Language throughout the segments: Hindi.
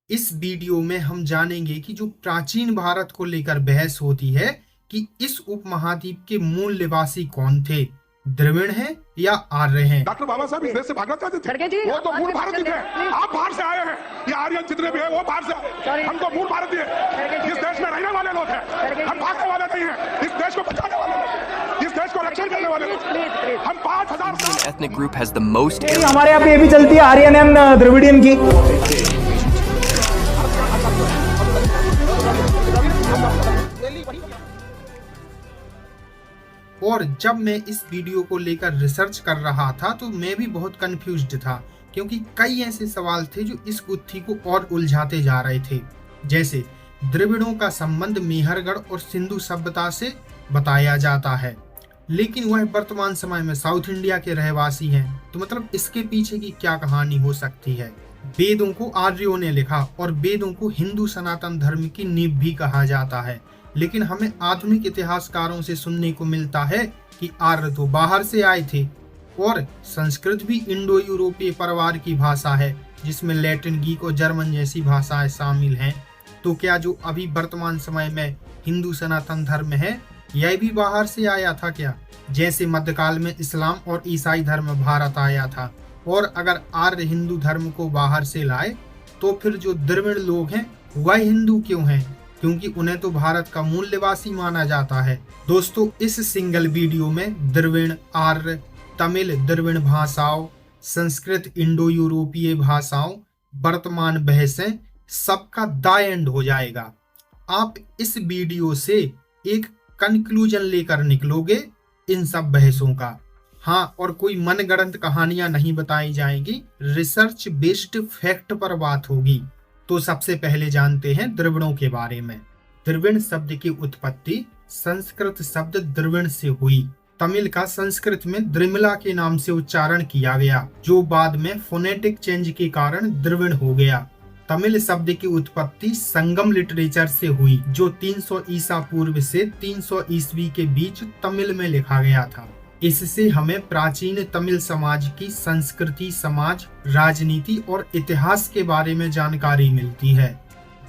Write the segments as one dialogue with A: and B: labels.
A: इस वीडियो में हम जानेंगे कि जो प्राचीन भारत को लेकर बहस होती है कि इस उपमहाद्वीप के मूल निवासी कौन थे, द्रविड़ हैं या आर्य हैं।
B: डॉक्टर बाबा साहब इस देश से भागना चाहते थे। वो तो मूल भारत ही थे। आप बाहर से आए हैं। ये आर्यन जितने भी हैं वो बाहर से आए। हम तो मूल भारतीय हैं। इस देश में रहने वाले लोग हैं। हम भागने वाले नहीं हैं। इस देश को बचाने वाले लोग हैं। इस देश को रक्षा करने वाले लोग हैं। हम 5000
C: Indian ethnic group has the most
D: हमारे यहाँ पे ये भी चलती है आर्यन एंड द्रविडियन की।
A: और जब मैं इस वीडियो को लेकर रिसर्च कर रहा था तो मैं भी बहुत कंफ्यूज्ड था, क्योंकि कई ऐसे सवाल थे जो इस गुत्थी को और उलझाते जा रहे थे। जैसे द्रविड़ों का संबंध मेहरगढ़ और सिंधु सभ्यता से बताया जाता है, लेकिन वह वर्तमान समय में साउथ इंडिया के रहवासी हैं, तो मतलब इसके पीछे की क्या कहानी हो सकती है। वेदों को आर्यों ने लिखा और वेदों को हिंदू सनातन धर्म की नींव भी कहा जाता है, लेकिन हमें आधुनिक इतिहासकारों से सुनने को मिलता है कि आर्य तो बाहर से आए थे। और संस्कृत भी इंडो यूरोपीय परिवार की भाषा है, जिसमें लैटिन, ग्रीक और जर्मन जैसी भाषाएं शामिल हैं। तो क्या जो अभी वर्तमान समय में हिंदू सनातन धर्म है, यह भी बाहर से आया था क्या? जैसे मध्यकाल में इस्लाम और ईसाई धर्म भारत आया था। और अगर आर्य हिंदू धर्म को बाहर से लाए, तो फिर जो द्रविड़ लोग हैं वह हिंदू क्यों हैं? क्योंकि उन्हें तो भारत का मूल निवासी माना जाता है। दोस्तों, इस सिंगल वीडियो में द्रविड़, आर्य, तमिल द्रविड़ भाषाओं, संस्कृत इंडो यूरोपीय भाषाओं, वर्तमान बहसें, सबका द एंड हो जाएगा। आप इस वीडियो से एक कंक्लूजन लेकर निकलोगे इन सब बहसों का। हाँ, और कोई मनगढ़ंत कहानियां नहीं बताई जाएंगी, रिसर्च बेस्ड फैक्ट पर बात होगी। तो सबसे पहले जानते हैं द्रविड़ों के बारे में। द्रविड़ शब्द की उत्पत्ति संस्कृत शब्द द्रविड़ से हुई। तमिल का संस्कृत में द्रिमिला के नाम से उच्चारण किया गया, जो बाद में फोनेटिक चेंज के कारण द्रविड़ हो गया। तमिल शब्द की उत्पत्ति संगम लिटरेचर से हुई, जो 300 ईसा पूर्व से 300 ईस्वी के बीच तमिल में लिखा गया था। इससे हमें प्राचीन तमिल समाज की संस्कृति, समाज, राजनीति और इतिहास के बारे में जानकारी मिलती है।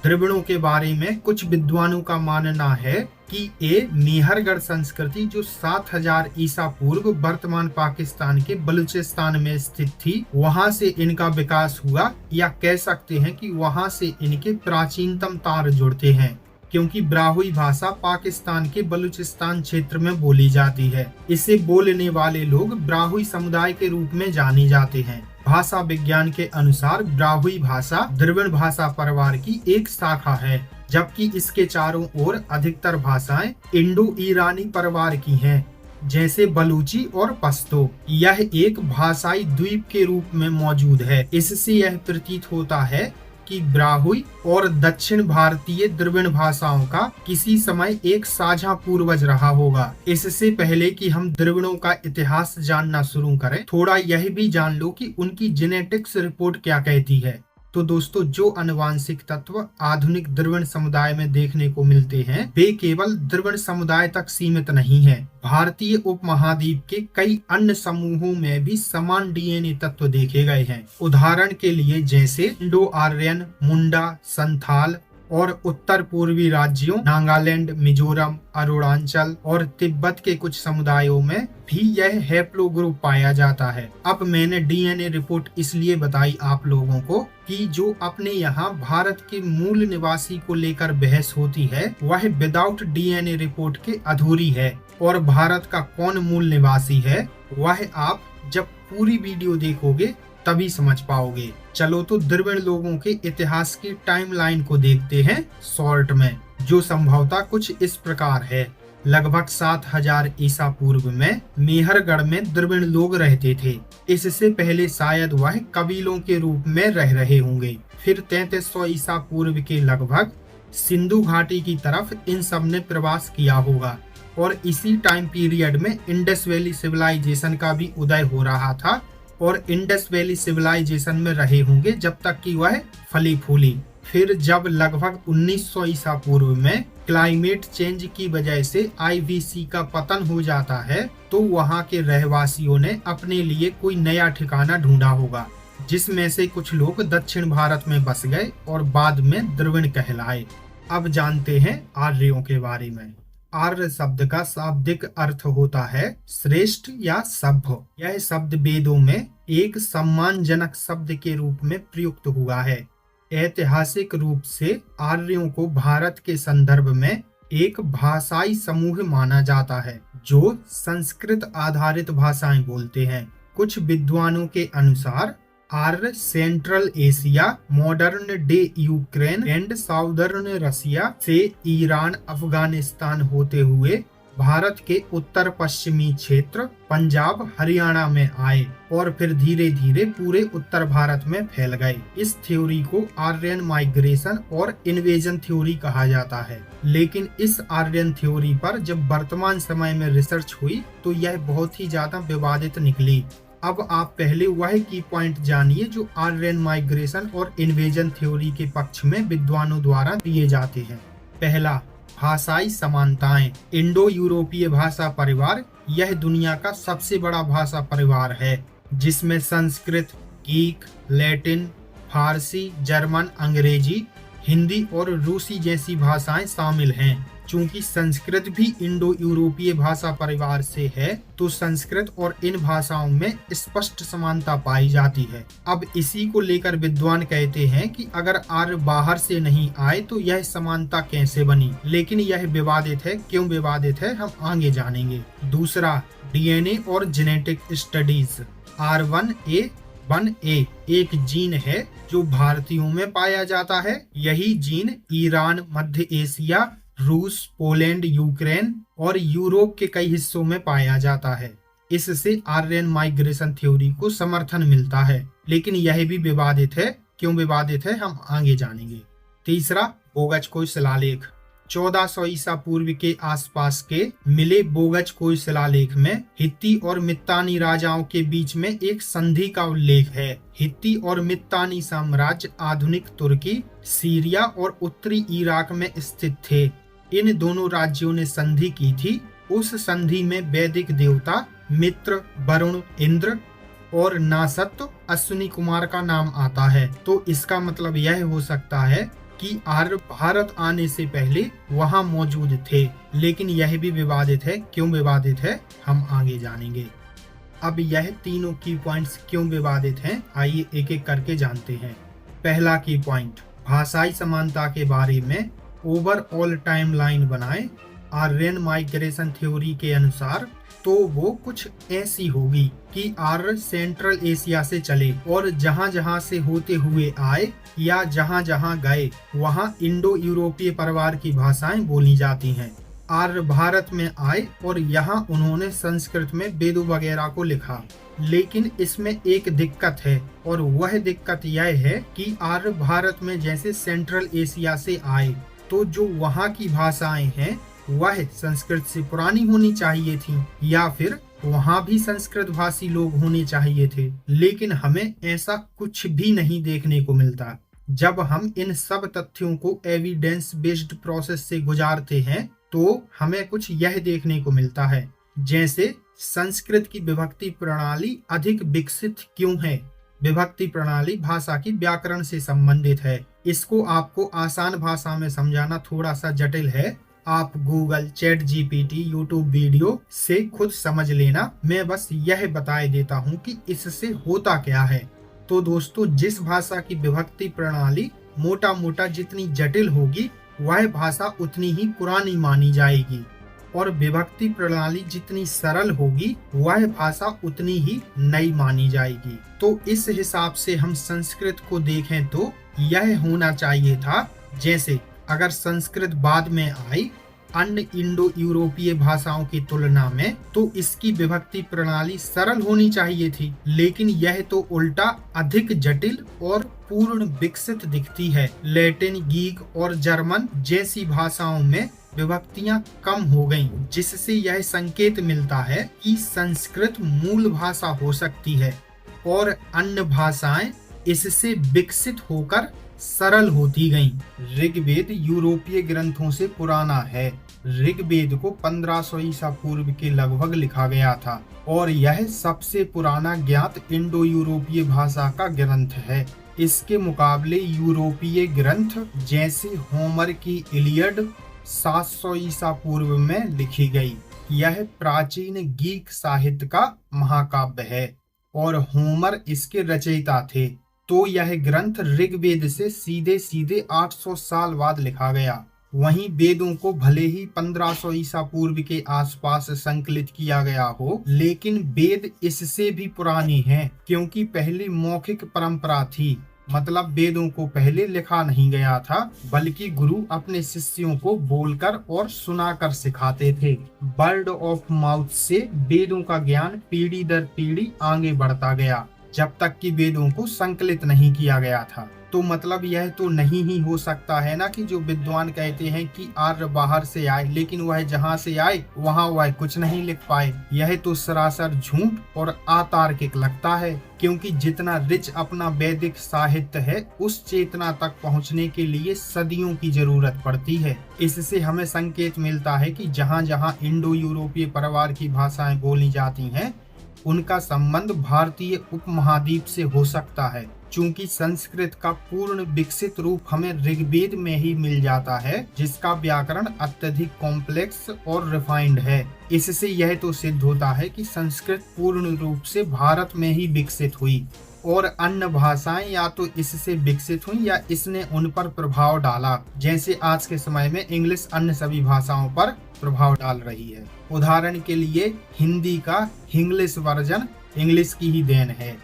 A: द्रविड़ों के बारे में कुछ विद्वानों का मानना है कि ये मेहरगढ़ संस्कृति, जो 7000 ईसा पूर्व वर्तमान पाकिस्तान के बलूचिस्तान में स्थित थी, वहां से इनका विकास हुआ, या कह सकते हैं कि वहां से इनके प्राचीनतम तार जुड़ते हैं, क्योंकि ब्राहुई भाषा पाकिस्तान के बलूचिस्तान क्षेत्र में बोली जाती है। इसे बोलने वाले लोग ब्राहुई समुदाय के रूप में जाने जाते हैं। भाषा विज्ञान के अनुसार ब्राहुई भाषा द्रविड़ भाषा परिवार की एक शाखा है, जबकि इसके चारों ओर अधिकतर भाषाएं इंडो ईरानी परिवार की हैं, जैसे बलूची और पश्तो। यह एक भाषाई द्वीप के रूप में मौजूद है। इससे यह प्रतीत होता है कि ब्राहुई और दक्षिण भारतीय द्रविड़ भाषाओं का किसी समय एक साझा पूर्वज रहा होगा। इससे पहले कि हम द्रविड़ों का इतिहास जानना शुरू करें, थोड़ा यह भी जान लो कि उनकी जेनेटिक्स रिपोर्ट क्या कहती है। तो दोस्तों, जो आनुवांशिक तत्व आधुनिक द्रविड़ समुदाय में देखने को मिलते हैं, वे केवल द्रविड़ समुदाय तक सीमित नहीं है। भारतीय उपमहाद्वीप के कई अन्य समूहों में भी समान डीएनए तत्व देखे गए हैं। उदाहरण के लिए जैसे इंडो आर्यन, मुंडा, संथाल और उत्तर पूर्वी राज्यों नागालैंड, मिजोरम, अरुणाचल और तिब्बत के कुछ समुदायों में भी यह हैप्लो ग्रुप पाया जाता है। अब मैंने डीएनए रिपोर्ट इसलिए बताई आप लोगों को कि जो अपने यहाँ भारत के मूल निवासी को लेकर बहस होती है, वह विदाउट डीएनए रिपोर्ट के अधूरी है। और भारत का कौन मूल निवासी है, वह आप जब पूरी वीडियो देखोगे तभी समझ पाओगे। चलो तो द्रविड़ लोगों के इतिहास की टाइमलाइन को देखते हैं शॉर्ट में, जो संभवतः कुछ इस प्रकार है। लगभग 7000 ईसा पूर्व में मेहरगढ़ में द्रविड़ लोग रहते थे। इससे पहले शायद वह कबीलों के रूप में रह रहे होंगे। फिर 3300 ईसा पूर्व के लगभग सिंधु घाटी की तरफ इन सब ने प्रवास किया होगा, और इसी टाइम पीरियड में इंडस वैली सिविलाइजेशन का भी उदय हो रहा था, और इंडस वैली सिविलाइजेशन में रहे होंगे जब तक कि वह फली फूली। फिर जब लगभग 1900 ईसा पूर्व में क्लाइमेट चेंज की वजह से आईवीसी का पतन हो जाता है, तो वहां के रहवासियों ने अपने लिए कोई नया ठिकाना ढूंढा होगा। जिसमें से कुछ लोग दक्षिण भारत में बस गए और बाद में द्रविड़ कहलाए। अब जानते हैं आर्यों के बारे में। आर्य शब्द का शाब्दिक अर्थ होता है श्रेष्ठ या सभ्य। यह शब्द वेदों में एक सम्मानजनक शब्द के रूप में प्रयुक्त हुआ है। ऐतिहासिक रूप से आर्यों को भारत के संदर्भ में एक भाषाई समूह माना जाता है जो संस्कृत आधारित भाषाएं बोलते हैं। कुछ विद्वानों के अनुसार Arya central Asia, modern day Ukraine and southern Russia से ईरान, अफगानिस्तान होते हुए भारत के उत्तर पश्चिमी क्षेत्र पंजाब, हरियाणा में आए और फिर धीरे धीरे पूरे उत्तर भारत में फैल गए। इस थ्योरी को आर्यन माइग्रेशन और इन्वेजन थ्योरी कहा जाता है। लेकिन इस आर्यन थ्योरी पर जब वर्तमान समय में रिसर्च हुई तो यह बहुत ही ज्यादा विवादित निकली। अब आप पहले वह की पॉइंट जानिए जो आर्यन माइग्रेशन और इन्वेजन थ्योरी के पक्ष में विद्वानों द्वारा दिए जाते हैं। पहला, भाषाई समानताएं। इंडो यूरोपीय भाषा परिवार यह दुनिया का सबसे बड़ा भाषा परिवार है जिसमें संस्कृत, ग्रीक, लैटिन, फारसी, जर्मन, अंग्रेजी, हिंदी और रूसी जैसी भाषाएं शामिल हैं। चूंकि संस्कृत भी इंडो यूरोपीय भाषा परिवार से है तो संस्कृत और इन भाषाओं में स्पष्ट समानता पाई जाती है। अब इसी को लेकर विद्वान कहते हैं कि अगर आर्य बाहर से नहीं आए तो यह समानता कैसे बनी, लेकिन यह विवादित है। क्यों विवादित है हम आगे जानेंगे। दूसरा, डीएनए और जेनेटिक स्टडीज। R1A1A एक जीन है जो भारतीयों में पाया जाता है। यही जीन ईरान, मध्य एशिया, रूस, पोलैंड, यूक्रेन और यूरोप के कई हिस्सों में पाया जाता है। इससे आर्यन माइग्रेशन थ्योरी को समर्थन मिलता है, लेकिन यह भी विवादित है। क्यों विवादित है हम आगे जानेंगे। तीसरा, बोगज शिलालेख। 1400 ईसा पूर्व के आसपास के मिले बोगज शिलालेख में हित्ती और मित्तानी राजाओं के बीच में एक संधि का उल्लेख है। हित्ती और मित्तानी साम्राज्य आधुनिक तुर्की, सीरिया और उत्तरी इराक में स्थित थे। इन दोनों राज्यों ने संधि की थी। उस संधि में वैदिक देवता मित्र, वरुण, इंद्र और नासत्व, अश्विनी कुमार का नाम आता है। तो इसका मतलब यह हो सकता है कि आर्य भारत आने से पहले वहां मौजूद थे, लेकिन यह भी विवादित है। क्यों विवादित है हम आगे जानेंगे। अब यह तीनों की पॉइंट्स क्यों विवादित हैं आइए एक एक करके जानते हैं। पहला की पॉइंट, भाषाई समानता के बारे में ओवरऑल टाइमलाइन बनाए। आर्यन माइग्रेशन थ्योरी के अनुसार तो वो कुछ ऐसी होगी कि आर्य सेंट्रल एशिया से चले और जहां जहां से होते हुए आए या जहां जहां गए वहां इंडो यूरोपीय परिवार की भाषाएं बोली जाती हैं। आर्य भारत में आए और यहाँ उन्होंने संस्कृत में वेदों वगैरह को लिखा। लेकिन इसमें एक दिक्कत है और वह दिक्कत यह है कि आर्य भारत में जैसे सेंट्रल एशिया से आए तो जो वहाँ की भाषाएं हैं वह संस्कृत से पुरानी होनी चाहिए थी या फिर वहाँ भी संस्कृत भाषी लोग होने चाहिए थे। लेकिन हमें ऐसा कुछ भी नहीं देखने को मिलता। जब हम इन सब तथ्यों को एविडेंस बेस्ड प्रोसेस से गुजारते हैं तो हमें कुछ यह देखने को मिलता है, जैसे संस्कृत की विभक्ति प्रणाली अधिक विकसित क्यों है। विभक्ति प्रणाली भाषा की व्याकरण से संबंधित है। इसको आपको आसान भाषा में समझाना थोड़ा सा जटिल है। आप Google, chat GPT, YouTube video से खुद समझ लेना। मैं बस यह बताए देता हूँ कि इससे होता क्या है। तो दोस्तों, जिस भाषा की विभक्ति प्रणाली मोटा मोटा जितनी जटिल होगी वह भाषा उतनी ही पुरानी मानी जाएगी और विभक्ति प्रणाली जितनी सरल होगी वह भाषा उतनी ही नई मानी जाएगी। तो इस हिसाब से हम संस्कृत को देखें तो यह होना चाहिए था, जैसे अगर संस्कृत बाद में आई अन्य इंडो यूरोपीय भाषाओं की तुलना में तो इसकी विभक्ति प्रणाली सरल होनी चाहिए थी, लेकिन यह तो उल्टा अधिक जटिल और पूर्ण विकसित दिखती है। लैटिन, ग्रीक और जर्मन जैसी भाषाओं में विभक्तियां कम हो गईं, जिससे यह संकेत मिलता है कि संस्कृत मूल भाषा हो सकती है और अन्य भाषाएं इससे विकसित होकर सरल होती गईं। ऋग्वेद यूरोपीय ग्रंथों से पुराना है। ऋग्वेद को 1500 ईसा पूर्व के लगभग लिखा गया था और यह सबसे पुराना ज्ञात इंडो यूरोपीय भाषा का ग्रंथ है। इसके मुकाबले यूरोपीय ग्रंथ जैसे होमर की इलियड 700 ईसा पूर्व में लिखी गई। यह प्राचीन ग्रीक साहित्य का महाकाव्य है और होमर इसके रचयिता थे। तो यह ग्रंथ ऋग्वेद से सीधे सीधे 800 साल बाद लिखा गया। वहीं वेदों को भले ही 1500 ईसा पूर्व के आसपास संकलित किया गया हो, लेकिन वेद इससे भी पुरानी हैं, क्योंकि पहले मौखिक परंपरा थी। मतलब वेदों को पहले लिखा नहीं गया था, बल्कि गुरु अपने शिष्यों को बोलकर और सुनाकर सिखाते थे। वर्ड ऑफ माउथ से वेदों का ज्ञान पीढ़ी दर पीढ़ी आगे बढ़ता गया, जब तक कि वेदों को संकलित नहीं किया गया था। तो मतलब यह तो नहीं ही हो सकता है ना कि जो विद्वान कहते हैं कि आर्य बाहर से आए, लेकिन वह जहाँ से आए वहाँ वह कुछ नहीं लिख पाए। यह तो सरासर झूठ और अतार्किक लगता है, क्योंकि जितना रिच अपना वैदिक साहित्य है, उस चेतना तक पहुँचने के लिए सदियों की जरूरत पड़ती है। इससे हमें संकेत मिलता है कि जहाँ जहाँ इंडो यूरोपीय परिवार की भाषाएं बोली जाती हैं, उनका संबंध भारतीय उपमहाद्वीप से हो सकता है। चूंकि संस्कृत का पूर्ण विकसित रूप हमें ऋग्वेद में ही मिल जाता है, जिसका व्याकरण अत्यधिक कॉम्प्लेक्स और रिफाइंड है। इससे यह तो सिद्ध होता है कि संस्कृत पूर्ण रूप से भारत में ही विकसित हुई और अन्य भाषाएं या तो इससे विकसित हुई या इसने उन पर प्रभाव डाला, जैसे आज के समय में इंग्लिश अन्य सभी भाषाओं पर प्रभाव डाल रही है। उदाहरण के लिए हिंदी का इंग्लिश वर्जन इंग्लिश की ही देन है।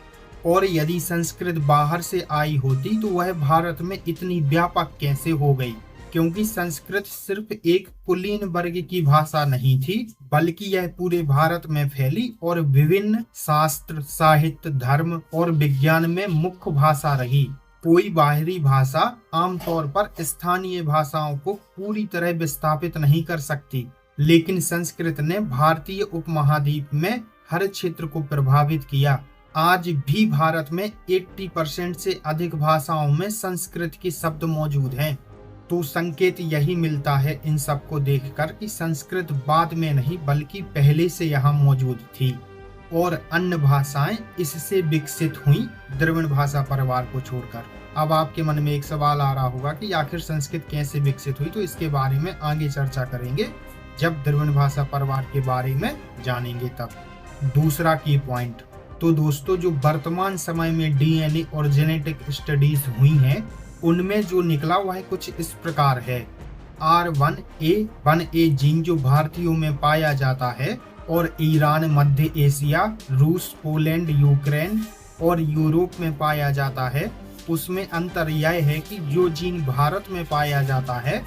A: और यदि संस्कृत बाहर से आई होती तो वह भारत में इतनी व्यापक कैसे हो गई, क्योंकि संस्कृत सिर्फ एक कुलीन वर्ग की भाषा नहीं थी, बल्कि यह पूरे भारत में फैली और विभिन्न शास्त्र, साहित्य, धर्म और विज्ञान में मुख्य भाषा रही। कोई बाहरी भाषा आमतौर पर स्थानीय भाषाओं को पूरी तरह विस्थापित नहीं कर सकती, लेकिन संस्कृत ने भारतीय उपमहाद्वीप में हर क्षेत्र को प्रभावित किया। आज भी भारत में 80% से अधिक भाषाओं में संस्कृत के शब्द मौजूद हैं। तो संकेत यही मिलता है इन सब को देखकर कि संस्कृत बाद में नहीं बल्कि पहले से यहाँ मौजूद थी और अन्य भाषाएं इससे विकसित हुई, द्रविड़ भाषा परिवार को छोड़कर। अब आपके मन में एक सवाल आ रहा होगा कि आखिर संस्कृत कैसे विकसित हुई, तो इसके बारे में आगे चर्चा करेंगे जब द्रविड़ भाषा परिवार के बारे में जानेंगे तब। दूसरा की पॉइंट, तो दोस्तों जो वर्तमान समय में डीएनए और जेनेटिक स्टडीज हुई हैं, उनमें जो निकला वह कुछ इस प्रकार है। R1A1A जीन जो भारतीयों में पाया जाता है और ईरान, मध्य एशिया, रूस, पोलैंड, यूक्रेन और यूरोप में पाया जाता है, उसमें अंतर यह है कि जो जीन भारत में पाया जाता है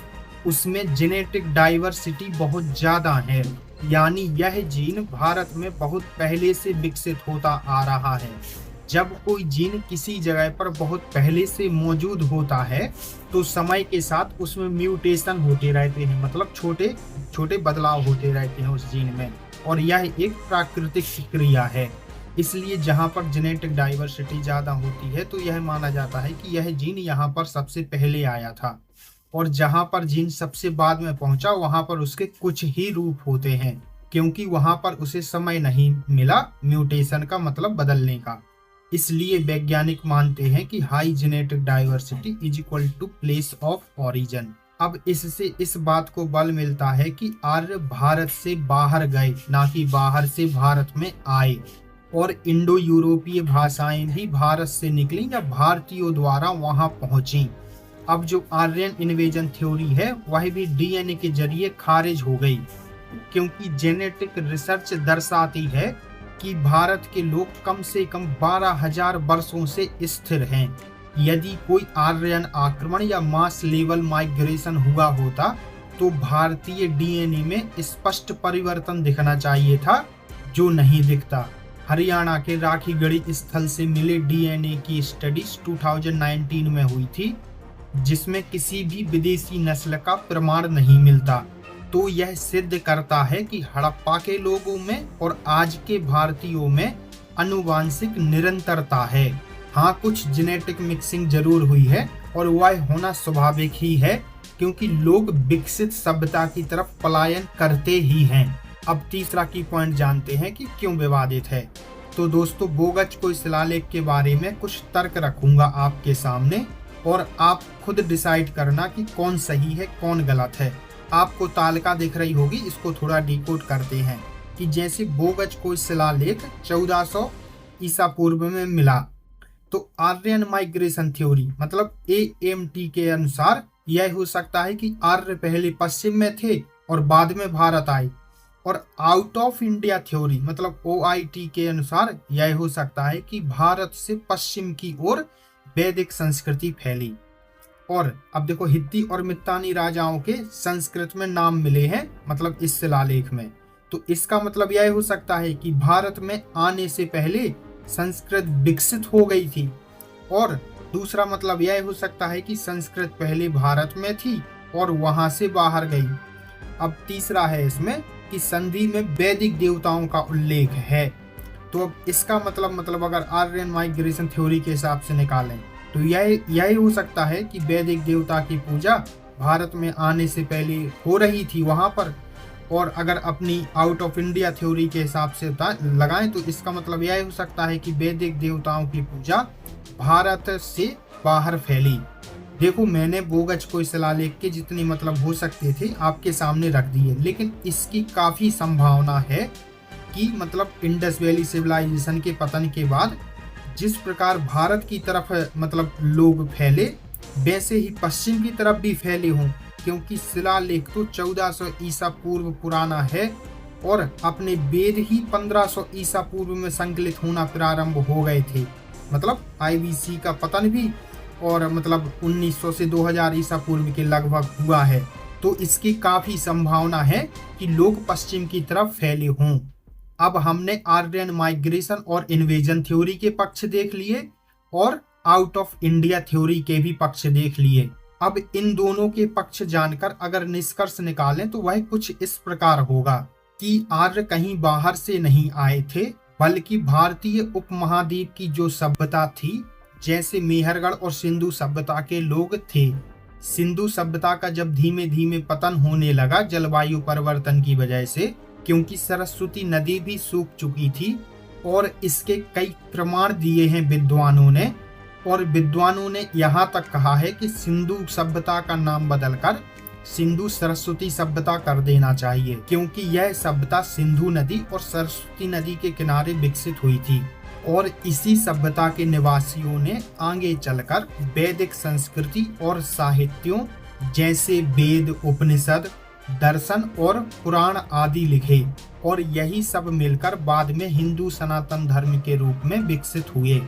A: उसमें जेनेटिक डाइवर्सिटी बहुत ज्यादा है, यानी यह जीन भारत में बहुत पहले से विकसित होता आ रहा है। जब कोई जीन किसी जगह पर बहुत पहले से मौजूद होता है तो समय के साथ उसमें म्यूटेशन होते रहते हैं, मतलब छोटे छोटे बदलाव होते रहते हैं उस जीन में, और यह एक प्राकृतिक क्रिया है। इसलिए जहां पर जेनेटिक डाइवर्सिटी ज्यादा होती है तो यह माना जाता है कि यह जीन यहाँ पर सबसे पहले आया था, और जहां पर जीन सबसे बाद में पहुंचा वहां पर उसके कुछ ही रूप होते हैं, क्योंकि वहां पर उसे समय नहीं मिला म्यूटेशन का मतलब बदलने का। इसलिए वैज्ञानिक मानते हैं कि high genetic diversity is equal to place of origin. अब इससे इस बात को बल मिलता है कि आर्य भारत से बाहर गए, ना कि बाहर से भारत में आए, और इंडो यूरोपीय भाषाएं भी भारत से निकली या भारतीयों द्वारा वहां पहुंची। अब जो आर्यन इन्वेजन थ्योरी है वह भी डीएनए के जरिए खारिज हो गई, क्योंकि जेनेटिक रिसर्च दर्शाती है कि भारत के लोग कम से कम 12,000 वर्षों से स्थिर हैं। यदि कोई आर्यन आक्रमण या मास लेवल माइग्रेशन हुआ होता तो भारतीय डीएनए में स्पष्ट परिवर्तन दिखना चाहिए था, जो नहीं दिखता। हरियाणा के राखीगढ़ी स्थल से मिले डीएनए की स्टडीज 2019 में हुई थी, जिसमें किसी भी विदेशी नस्ल का प्रमाण नहीं मिलता। तो यह सिद्ध करता है कि हड़प्पा के लोगों में और आज के भारतीयों में आनुवांशिक निरंतरता है। हाँ, कुछ जेनेटिक मिक्सिंग जरूर हुई है और वह होना स्वाभाविक ही है, क्योंकि लोग विकसित सभ्यता की तरफ पलायन करते ही हैं। अब तीसरा की पॉइंट जानते हैं कि क्यों विवादित है। तो दोस्तों, बोगच शिलालेख के बारे में कुछ तर्क रखूंगा आपके सामने और आप खुद डिसाइड करना कि कौन सही है कौन गलत है। आपको तालिका दिख रही होगी, इसको थोड़ा डिकोड करते हैं कि जैसे बोगच शिलालेख 1400 ईसा पूर्व में मिला, तो आर्यन माइग्रेशन थ्योरी मतलब AMT के अनुसार यह हो सकता है कि आर्य पहले पश्चिम में थे और बाद में भारत आए। और आउट ऑफ इंडिया थ्योरी मतलब OIT के अनुसार यह हो सकता है कि भारत से पश्चिम की ओर वैदिक संस्कृति फैली। और अब देखो, हित्ती और मित्तानी राजाओं के संस्कृत में नाम मिले हैं मतलब इस शिलालेख में, तो इसका मतलब यह हो सकता है कि भारत में आने से पहले संस्कृत विकसित हो गई थी। और दूसरा मतलब यह हो सकता है कि संस्कृत पहले भारत में थी और वहां से बाहर गई। अब तीसरा है इसमें कि संधि में वैदिक देवताओं का उल्लेख है। तो अब इसका मतलब अगर आर्यन माइग्रेशन थ्योरी के हिसाब से निकालें तो यही हो सकता है कि वैदिक देवता की पूजा भारत में आने से पहले हो रही थी वहां पर। और अगर अपनी आउट ऑफ इंडिया थ्योरी के हिसाब से लगाएं तो इसका मतलब यह हो सकता है कि वैदिक देवताओं की पूजा भारत से बाहर फैली। देखो, मैंने बोगच शिलालेख के जितनी मतलब हो सकते थे आपके सामने रख दिए, लेकिन इसकी काफी संभावना है कि मतलब इंडस वैली सिविलाइजेशन के पतन के बाद जिस प्रकार भारत की तरफ मतलब लोग फैले, वैसे ही पश्चिम की तरफ भी फैले हों, क्योंकि शिलालेख तो 1400 ईसा पूर्व पुराना है और अपने वेद ही 1500 ईसा पूर्व में संकलित होना प्रारंभ हो गए थे। मतलब IBC का पतन भी और मतलब 1900 से 2000 ईसा पूर्व के लगभग हुआ है। तो इसकी काफी संभावना है कि लोग पश्चिम की तरफ फैले हों। अब हमने आर्यन माइग्रेशन और इन्वेजन थ्योरी के पक्ष देख लिए और आउट ऑफ इंडिया थ्योरी के भी पक्ष देख लिए। अब इन दोनों के पक्ष जानकर अगर निष्कर्ष निकालें तो वह कुछ इस प्रकार होगा कि आर्य कहीं बाहर से नहीं आए थे, बल्कि भारतीय उपमहाद्वीप की जो सभ्यता थी, जैसे मेहरगढ़ और सिंधु सभ्यता के लोग थे। सिंधु सभ्यता का जब धीमे धीमे पतन होने लगा जलवायु परिवर्तन की वजह से, क्योंकि सरस्वती नदी भी सूख चुकी थी, और इसके कई प्रमाण दिए हैं विद्वानों ने। और विद्वानों ने यहाँ तक कहा है कि सिंधु सभ्यता का नाम बदलकर सिंधु सरस्वती सभ्यता कर देना चाहिए, क्योंकि यह सभ्यता सिंधु नदी और सरस्वती नदी के किनारे विकसित हुई थी। और इसी सभ्यता के निवासियों ने आगे चलकर वैदिक संस्कृति और साहित्यों जैसे वेद, उपनिषद, दर्शन और पुराण आदि लिखे, और यही सब मिलकर बाद में हिंदू सनातन धर्म के रूप में विकसित हुए।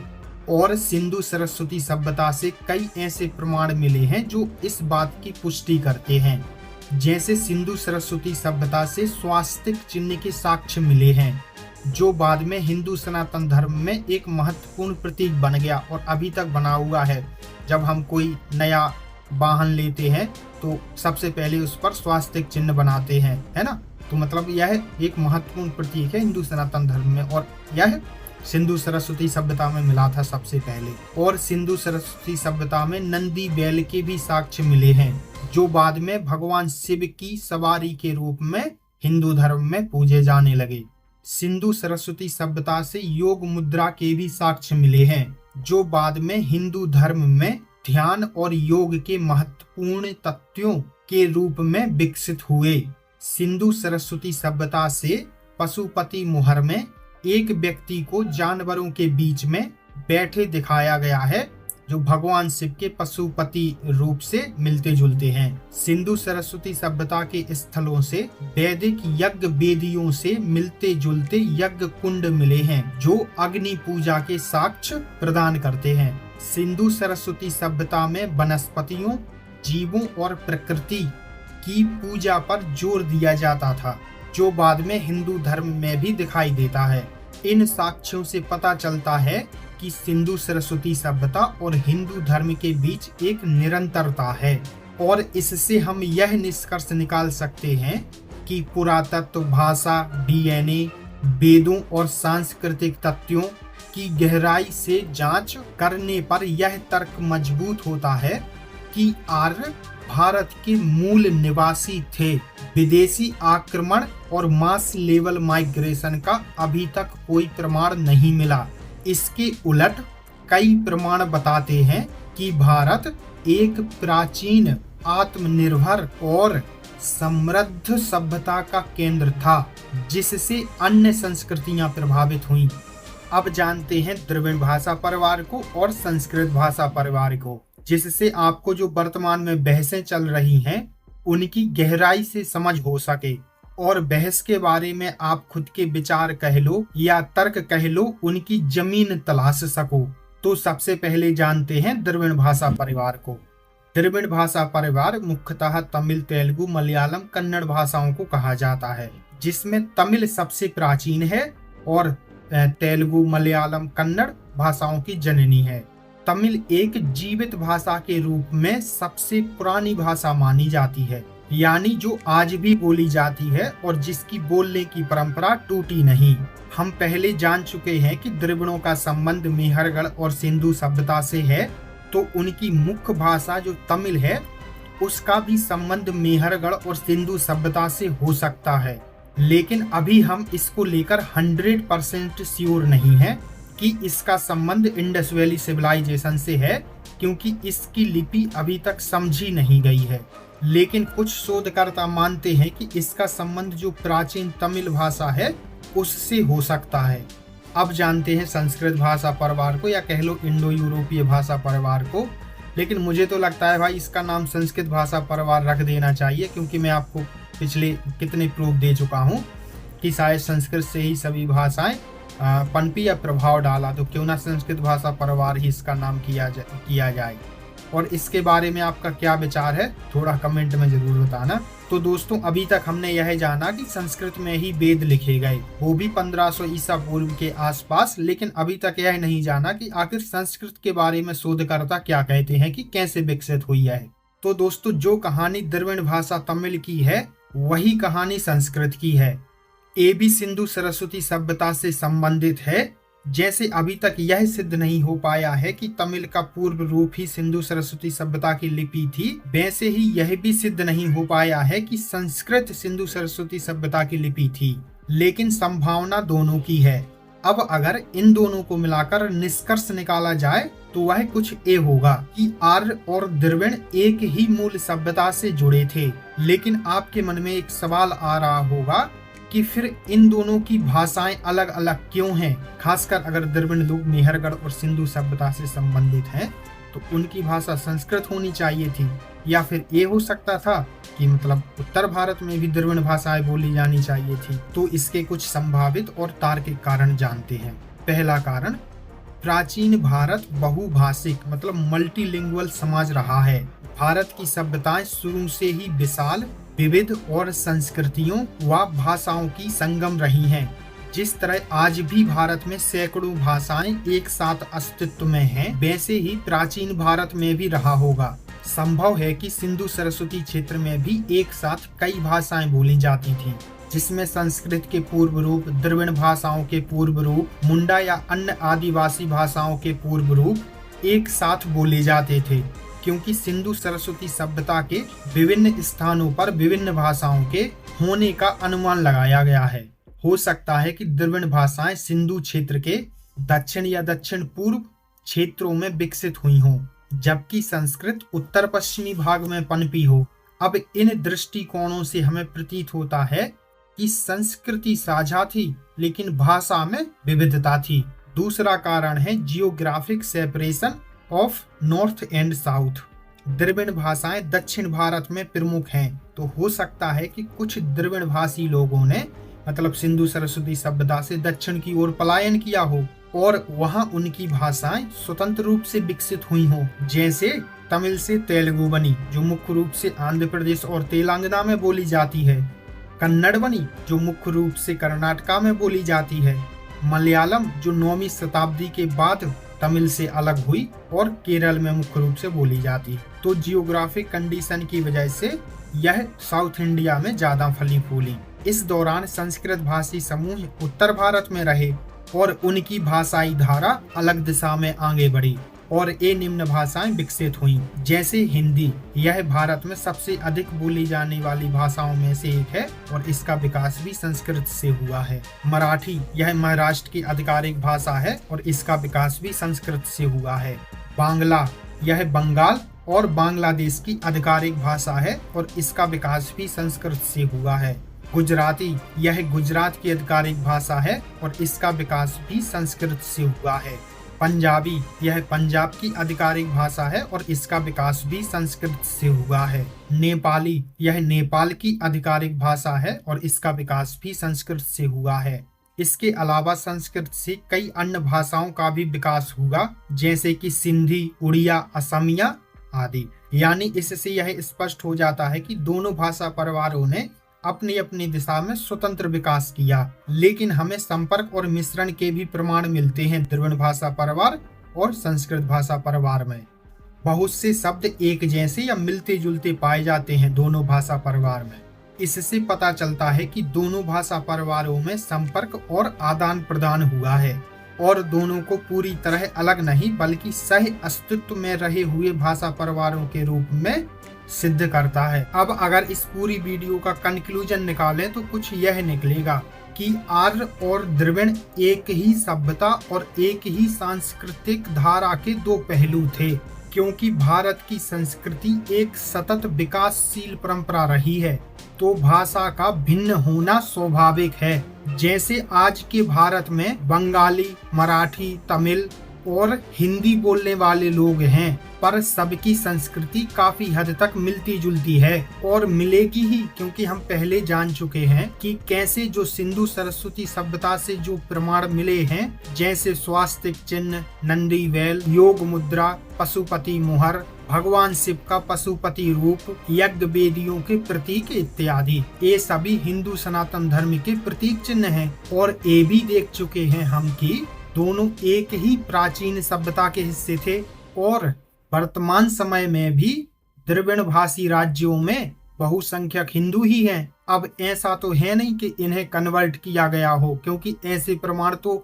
A: और सिंधु सरस्वती सभ्यता से कई ऐसे प्रमाण मिले हैं जो इस बात की पुष्टि करते हैं, जैसे सिंधु सरस्वती सभ्यता से स्वास्तिक चिन्ह के साक्ष्य मिले हैं, जो बाद में हिंदू सनातन धर्म में एक महत्वपूर्ण प्रतीक बन गया और अभी तक बना हुआ है। जब हम कोई नया वाहन लेते हैं तो सबसे पहले उस पर स्वास्तिक चिन्ह बनाते हैं, है ना। तो मतलब यह एक महत्वपूर्ण प्रतीक है हिंदू सनातन धर्म में, और यह सिंधु सरस्वती सभ्यता में मिला था सबसे पहले। और सिंधु सरस्वती सभ्यता में नंदी बैल के भी साक्ष्य मिले हैं, जो बाद में भगवान शिव की सवारी के रूप में हिंदू धर्म में पूजे जाने लगे। सिंधु सरस्वती सभ्यता से योग मुद्रा के भी साक्ष्य मिले हैं, जो बाद में हिंदू धर्म में ध्यान और योग के महत्वपूर्ण तत्वों के रूप में विकसित हुए। सिंधु सरस्वती सभ्यता से पशुपति मुहर में एक व्यक्ति को जानवरों के बीच में बैठे दिखाया गया है, जो भगवान शिव के पशुपति रूप से मिलते जुलते हैं। सिंधु सरस्वती सभ्यता के स्थलों से वैदिक यज्ञ वेदियों से मिलते जुलते यज्ञ कुंड मिले हैं, जो अग्नि पूजा के साक्ष्य प्रदान करते हैं। सिंधु सरस्वती सभ्यता में वनस्पतियों, जीवों और प्रकृति की पूजा पर जोर दिया जाता था, जो बाद में हिंदू धर्म में भी दिखाई देता है। इन साक्ष्यों से पता चलता है कि सिंधु सरस्वती सभ्यता और हिंदू धर्म के बीच एक निरंतरता है, और इससे हम यह निष्कर्ष निकाल सकते हैं कि पुरातत्व, भाषा, DNA, वेदों और सांस्कृतिक तथ्यों की गहराई से जांच करने पर यह तर्क मजबूत होता है कि आर्य भारत के मूल निवासी थे। विदेशी आक्रमण और मास लेवल माइग्रेशन का अभी तक कोई प्रमाण नहीं मिला। इसके उलट कई प्रमाण बताते हैं कि भारत एक प्राचीन, आत्मनिर्भर और समृद्ध सभ्यता का केंद्र था, जिससे अन्य संस्कृतियां प्रभावित हुईं। अब जानते हैं द्रविड़ भाषा परिवार को और संस्कृत भाषा परिवार को, जिससे आपको जो वर्तमान में बहसें चल रही हैं उनकी गहराई से समझ हो सके और बहस के बारे में आप खुद के विचार कह लो या तर्क कह लो, उनकी जमीन तलाश सको। तो सबसे पहले जानते हैं द्रविड़ भाषा परिवार को। द्रविड़ भाषा परिवार मुख्यतः तमिल, तेलुगु, मलयालम, कन्नड़ भाषाओं को कहा जाता है, जिसमें तमिल सबसे प्राचीन है और तेलुगु, मलयालम, कन्नड़ भाषाओं की जननी है। तमिल एक जीवित भाषा के रूप में सबसे पुरानी भाषा मानी जाती है, यानी जो आज भी बोली जाती है और जिसकी बोलने की परंपरा टूटी नहीं। हम पहले जान चुके हैं कि द्रविड़ों का संबंध मेहरगढ़ और सिंधु सभ्यता से है, तो उनकी मुख्य भाषा जो तमिल है उसका भी संबंध मेहरगढ़ और सिंधु सभ्यता से हो सकता है। लेकिन अभी हम इसको लेकर 100% श्योर नहीं है कि इसका संबंध इंडस वैली सिविलाइजेशन से है, क्योंकि इसकी लिपि अभी तक समझी नहीं गई है। लेकिन कुछ शोधकर्ता मानते हैं कि इसका संबंध जो प्राचीन तमिल भाषा है उससे हो सकता है। अब जानते हैं संस्कृत भाषा परिवार को, या कह लो इंडो यूरोपीय भाषा परिवार को। लेकिन मुझे तो लगता है भाई इसका नाम संस्कृत भाषा परिवार रख देना चाहिए, क्योंकि मैं आपको पिछले कितने प्रूफ दे चुका हूँ कि शायद संस्कृत से ही सभी भाषाएं पनपी या प्रभाव डाला, तो क्यों ना संस्कृत भाषा परिवार ही इसका नाम किया जाए। और इसके बारे में आपका क्या विचार है थोड़ा कमेंट में जरूर बताना। तो दोस्तों, अभी तक हमने यह जाना कि संस्कृत में ही वेद लिखे गए, वो भी 1500 ईसा पूर्व के आसपास। लेकिन अभी तक यह नहीं जाना कि आखिर संस्कृत के बारे में शोधकर्ता क्या कहते हैं कि कैसे विकसित हुई है। तो दोस्तों, जो कहानी द्रविड़ भाषा तमिल की है वही कहानी संस्कृत की है। ये भी सिंधु सरस्वती सभ्यता से संबंधित है। जैसे अभी तक यह सिद्ध नहीं हो पाया है कि तमिल का पूर्व रूप ही सिंधु सरस्वती सभ्यता की लिपि थी, वैसे ही यह भी सिद्ध नहीं हो पाया है कि संस्कृत सिंधु सरस्वती सभ्यता की लिपि थी। लेकिन संभावना दोनों की है। अब अगर इन दोनों को मिलाकर निष्कर्ष निकाला जाए तो वह कुछ ये होगा कि आर्य और द्रविड़ एक ही मूल सभ्यता से जुड़े थे। लेकिन आपके मन में एक सवाल आ रहा होगा कि फिर इन दोनों की भाषाएं अलग अलग क्यों हैं? खासकर अगर द्रविड़ लोग मेहरगढ़ और सिंधु सभ्यता से संबंधित हैं तो उनकी भाषा संस्कृत होनी चाहिए थी, या फिर ये हो सकता था कि मतलब उत्तर भारत में भी द्रविड़ भाषाएं बोली जानी चाहिए थी। तो इसके कुछ संभावित और तार्किक कारण जानते हैं। पहला कारण, प्राचीन भारत बहुभाषिक मतलब मल्टीलिंगुअल समाज रहा है। भारत की सभ्यताएं शुरू से ही विशाल, विविध और संस्कृतियों व भाषाओं की संगम रही हैं। जिस तरह आज भी भारत में सैकड़ों भाषाएं एक साथ अस्तित्व में हैं, वैसे ही प्राचीन भारत में भी रहा होगा। संभव है कि सिंधु सरस्वती क्षेत्र में भी एक साथ कई भाषाएं बोली जाती थीं, जिसमें संस्कृत के पूर्व रूप, द्रविड़ भाषाओं के पूर्व रूप, मुंडा या अन्य आदिवासी भाषाओं के पूर्व रूप एक साथ बोले जाते थे। क्योंकि सिंधु सरस्वती सभ्यता के विभिन्न स्थानों पर विभिन्न भाषाओं के होने का अनुमान लगाया गया है। हो सकता है कि द्रविड़ भाषाएं सिंधु क्षेत्र के दक्षिण या दक्षिण पूर्व क्षेत्रों में विकसित हुई हों, जबकि संस्कृत उत्तर पश्चिमी भाग में पनपी हो। अब इन दृष्टिकोणों से हमें प्रतीत होता है कि संस्कृति साझा थी, लेकिन भाषा में विविधता थी। दूसरा कारण है geographic separation of north and south. द्रविड़ भाषाएं दक्षिण भारत में प्रमुख हैं, तो हो सकता है कि कुछ द्रविड़ भाषी लोगों ने मतलब सिंधु सरस्वती सभ्यता से दक्षिण की ओर पलायन किया हो और वहां उनकी भाषाएं स्वतंत्र रूप से विकसित हुई हों। जैसे तमिल से तेलुगु बनी, जो मुख्य रूप से आंध्र प्रदेश और तेलंगाना में बोली जाती है। कन्नड़ बनी, जो मुख्य रूप से कर्नाटका में बोली जाती है। मलयालम, जो 9वीं शताब्दी के बाद तमिल से अलग हुई और केरल में मुख्य रूप से बोली जाती है। तो जियोग्राफिक कंडीशन की वजह से यह साउथ इंडिया में ज्यादा फली फूली। इस दौरान संस्कृत भाषी समूह उत्तर भारत में रहे और उनकी भाषाई धारा अलग दिशा में आगे बढ़ी। और ये निम्न भाषाएं विकसित हुई। जैसे हिंदी, यह भारत में सबसे अधिक बोली जाने वाली भाषाओं में से एक है और इसका विकास भी संस्कृत से हुआ है। मराठी, यह महाराष्ट्र की आधिकारिक भाषा है और इसका विकास भी संस्कृत से हुआ है। बांग्ला, यह बंगाल और बांग्लादेश की आधिकारिक भाषा है और इसका विकास भी संस्कृत से हुआ है। गुजराती, यह गुजरात की आधिकारिक भाषा है और इसका विकास भी संस्कृत से हुआ है। पंजाबी, यह पंजाब की आधिकारिक भाषा है और इसका विकास भी संस्कृत से हुआ है। नेपाली, यह नेपाल की आधिकारिक भाषा है और इसका विकास भी संस्कृत से हुआ है। इसके अलावा संस्कृत से कई अन्य भाषाओं का भी विकास हुआ, जैसे कि सिंधी, उड़िया, असमिया आदि। यानी इससे यह स्पष्ट हो जाता है कि दोनों भाषा परिवारों ने अपनी अपनी दिशा में स्वतंत्र विकास किया, लेकिन हमें संपर्क और मिश्रण के भी प्रमाण मिलते हैं द्रविड़ भाषा परिवार और संस्कृत भाषा परिवार में। बहुत से शब्द एक जैसे या मिलते जुलते पाए जाते हैं दोनों भाषा परिवार में। इससे पता चलता है कि दोनों भाषा परिवारों में संपर्क और आदान प्रदान हुआ है और दोनों को पूरी तरह अलग नहीं बल्कि सह अस्तित्व में रहे हुए भाषा परिवारों के रूप में सिद्ध करता है। अब अगर इस पूरी वीडियो का कंक्लूजन निकालें तो कुछ यह निकलेगा कि आर्य और द्रविड़ एक ही सभ्यता और एक ही सांस्कृतिक धारा के दो पहलू थे, क्योंकि भारत की संस्कृति एक सतत विकासशील परंपरा रही है तो भाषा का भिन्न होना स्वाभाविक है। जैसे आज के भारत में बंगाली, मराठी, तमिल और हिंदी बोलने वाले लोग हैं, पर सबकी संस्कृति काफी हद तक मिलती जुलती है और मिलेगी ही, क्योंकि हम पहले जान चुके हैं कि कैसे जो सिंधु सरस्वती सभ्यता से जो प्रमाण मिले हैं, जैसे स्वास्तिक चिन्ह, नंदी बैल, योग मुद्रा, पशुपति मोहर, भगवान शिव का पशुपति रूप, यज्ञ वेदियों के प्रतीक इत्यादि, ये सभी हिंदू सनातन धर्म के प्रतीक चिन्ह हैं। और ये भी देख चुके हैं हम कि दोनों एक ही प्राचीन सभ्यता के हिस्से थे और वर्तमान समय में भी द्रविड़ भाषी राज्यों में बहुसंख्यक हिंदू ही हैं। अब ऐसा तो है नहीं कि इन्हें कन्वर्ट किया गया हो, क्योंकि ऐसे प्रमाण तो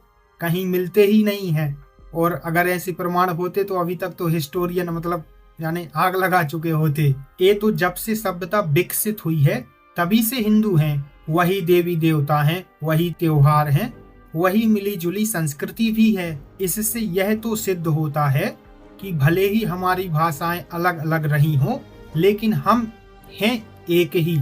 A: कहीं मिलते ही नहीं हैं और अगर ऐसे प्रमाण होते तो अभी तक तो हिस्टोरियन मतलब यानी आग लगा चुके होते। ये तो जब से सभ्यता विकसित हुई है तभी से हिंदू हैं, वही देवी देवता हैं, वही त्योहार हैं, वही मिली जुली संस्कृति भी है। इससे यह तो सिद्ध होता है कि भले ही हमारी भाषाएं अलग अलग रही हों, लेकिन हम हैं एक ही।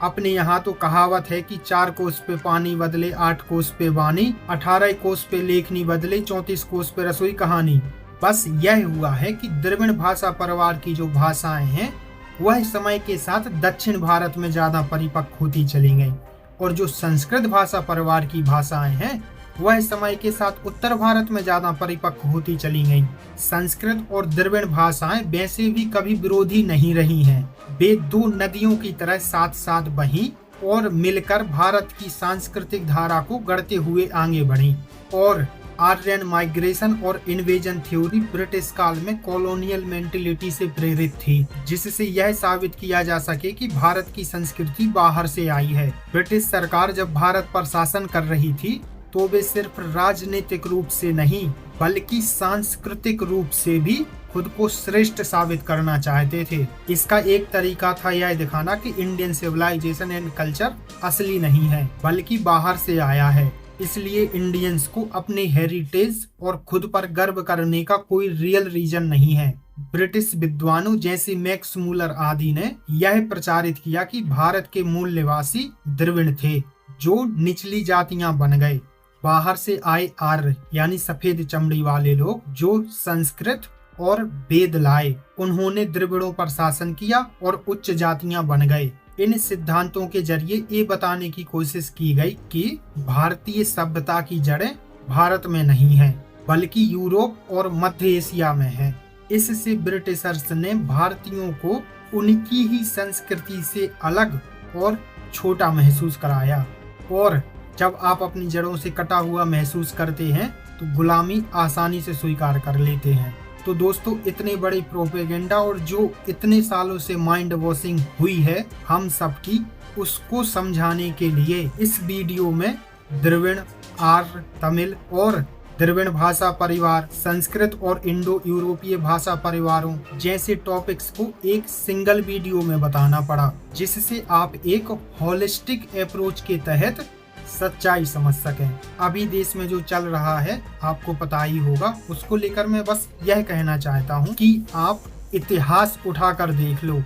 A: अपने यहाँ तो कहावत है कि 4 कोस पे पानी बदले 8 कोस पे वाणी, 18 कोस पे लेखनी बदले 34 कोस पे रसोई कहानी। बस यह हुआ है कि द्रविड़ भाषा परिवार की जो भाषाएं हैं वह समय के साथ दक्षिण भारत में ज्यादा परिपक्व होती चली गई और जो संस्कृत भाषा परिवार की भाषाएं हैं वह समय के साथ उत्तर भारत में ज्यादा परिपक्व होती चली गई। संस्कृत और द्रविड़ भाषाएं वैसे भी कभी विरोधी नहीं रही हैं, वे दो नदियों की तरह साथ साथ बही और मिलकर भारत की सांस्कृतिक धारा को गढ़ते हुए आगे बढ़ी। और आर्यन माइग्रेशन और इन्वेजन थ्योरी ब्रिटिश काल में कॉलोनियल मेंटेलिटी से प्रेरित थी, जिससे यह साबित किया जा सके कि भारत की संस्कृति बाहर से आई है। ब्रिटिश सरकार जब भारत पर शासन कर रही थी तो वे सिर्फ राजनीतिक रूप से नहीं बल्कि सांस्कृतिक रूप से भी खुद को श्रेष्ठ साबित करना चाहते थे। इसका एक तरीका था यह दिखाना कि इंडियन सिविलाइजेशन एंड कल्चर असली नहीं है बल्कि बाहर से आया है। इसलिए इंडियंस को अपने हेरिटेज और खुद पर गर्व करने का कोई रियल रीजन नहीं है। ब्रिटिश विद्वानों जैसे मैक्स मूलर आदि ने यह प्रचारित किया कि भारत के मूल निवासी द्रविड़ थे जो निचली जातियां बन गए। बाहर से आए आर्य यानी सफेद चमड़ी वाले लोग जो संस्कृत और वेद लाए, उन्होंने द्रविड़ों पर शासन किया और उच्च जातियां बन गए। इन सिद्धांतों के जरिए ये बताने की कोशिश की गई कि भारतीय सभ्यता की जड़ें भारत में नहीं है बल्कि यूरोप और मध्य एशिया में है। इससे ब्रिटिशर्स ने भारतीयों को उनकी ही संस्कृति से अलग और छोटा महसूस कराया और जब आप अपनी जड़ों से कटा हुआ महसूस करते हैं तो गुलामी आसानी से स्वीकार कर लेते हैं। तो दोस्तों, इतने बड़े प्रोपेगेंडा और जो इतने सालों से माइंड वॉशिंग हुई है हम सब की, उसको समझाने के लिए इस वीडियो में द्रविड़, आर्य, तमिल और द्रविड़ भाषा परिवार, संस्कृत और इंडो यूरोपीय भाषा परिवारों जैसे टॉपिक्स को एक सिंगल वीडियो में बताना पड़ा, जिससे आप एक होलिस्टिक अप्रोच के तहत सच्चाई समझ सकें। अभी देश में जो चल रहा है आपको पता ही होगा, उसको लेकर मैं बस यह कहना चाहता हूँ कि आप इतिहास उठाकर देख लो।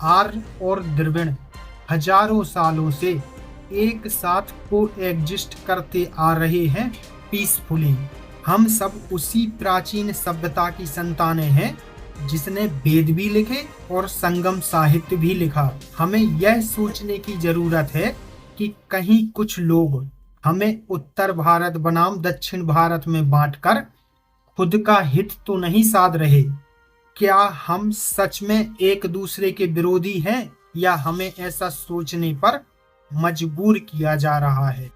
A: आर्य और द्रविड़ हजारों सालों से एक साथ को एग्जिस्ट करते आ रहे हैं पीसफुली। हम सब उसी प्राचीन सभ्यता की संतानें हैं जिसने वेद भी लिखे और संगम साहित्य भी लिखा। हमें यह सोचने की जरूरत है कि कहीं कुछ लोग हमें उत्तर भारत बनाम दक्षिण भारत में बांटकर खुद का हित तो नहीं साध रहे। क्या हम सच में एक दूसरे के विरोधी हैं या हमें ऐसा सोचने पर मजबूर किया जा रहा है?